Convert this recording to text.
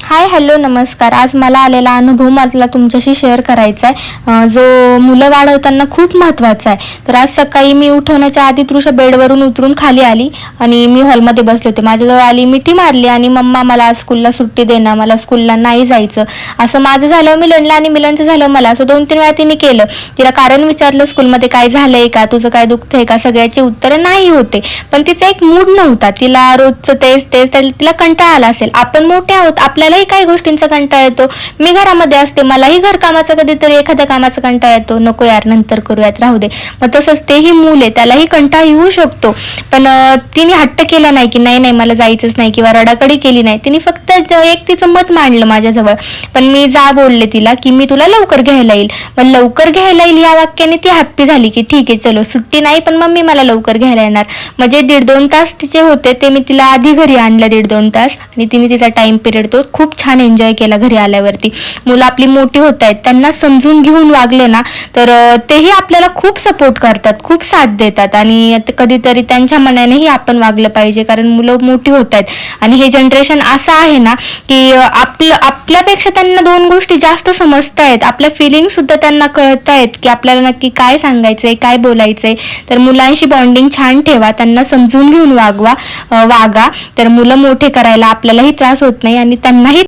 Hi hello नमस्कार. आज मला आलेला अनुभव मला तुमच्याशी शेअर करायचा आहे, जो मुलं वाढवताना खूप महत्त्वाचा आहे. तर आज सकाळी मी उठवण्याच्या आधी तृषा बेडवरून उतरून खाली आली आणि मी हॉलमध्ये बसले होते. माझ्याजवळ आली, मिठी मारली आणि मम्मा मला आज स्कूलला सुट्टी दे ना, मला स्कूलला नाही जायचं. असं माझं झालं मिलनला आणि मिलनचं झालं मला. असं 2-3 वेळा तिने केलं. तिला कारण विचारलं स्कूलमध्ये काय झालंय का, तुझं काय दुखतंय का, सगळ्याची उत्तरं नाही होते. पण तिचा एक मूड नव्हता. तिला रोजचं तेच तेच तिला कंटाळा आला असेल. आपण मोठे आहोत, आपल्यालाही काही गोष्टींचा कंटाळा येतो. मी घरामध्ये असते, मलाही घरकामाचा कधीतरी एखाद्या कामाचा कंटाळा येतो. नको यार नंतर करूयात, राहू दे. मग तसंच तेही मूल आहे, त्यालाही कंटाळा येऊ शकतो. पण तिने हट्ट केला नाही की नाही नाही मला जायचंच नाही किंवा रडाकडी केली नाही. तिने फक्त एक तिचं मत मांडलं माझ्याजवळ. पण मी बोलले तिला की मी तुला लवकर घ्यायला येईल. पण लवकर घ्यायला येईल या वाक्याने ती हॅप्पी झाली की ठीक आहे चलो सुट्टी नाही पण मम्मी मला लवकर घ्यायला येणार. म्हणजे 1.5-2 तास तिचे होते ते मी तिला आधी घरी आणलं 1.5-2 तास आणि तिने तिचा टाइम पिरियड तो खूप छान एन्जॉय केला. घरी आल्यावरती मुलं आपली मोठी होत आहेत, त्यांना समजून घेऊन वागलं ना तर तेही आपल्याला खूप सपोर्ट करतात, खूप साथ देतात. आणि कधीतरी त्यांच्या मनानेही आपण वागलं पाहिजे, कारण मुलं मोठी होत आहेत आणि हे जनरेशन असं आहे ना की आपल्यापेक्षा त्यांना 2 गोष्टी जास्त समजतायत. आपल्या फिलिंग सुद्धा त्यांना कळतायत की आपल्याला नक्की काय सांगायचंय, काय बोलायचंय. तर मुलांशी बॉन्डिंग छान ठेवा, त्यांना समजून घेऊन वागा. तर मुलं मोठे करायला आपल्यालाही त्रास होत नाही आणि त्यांनाही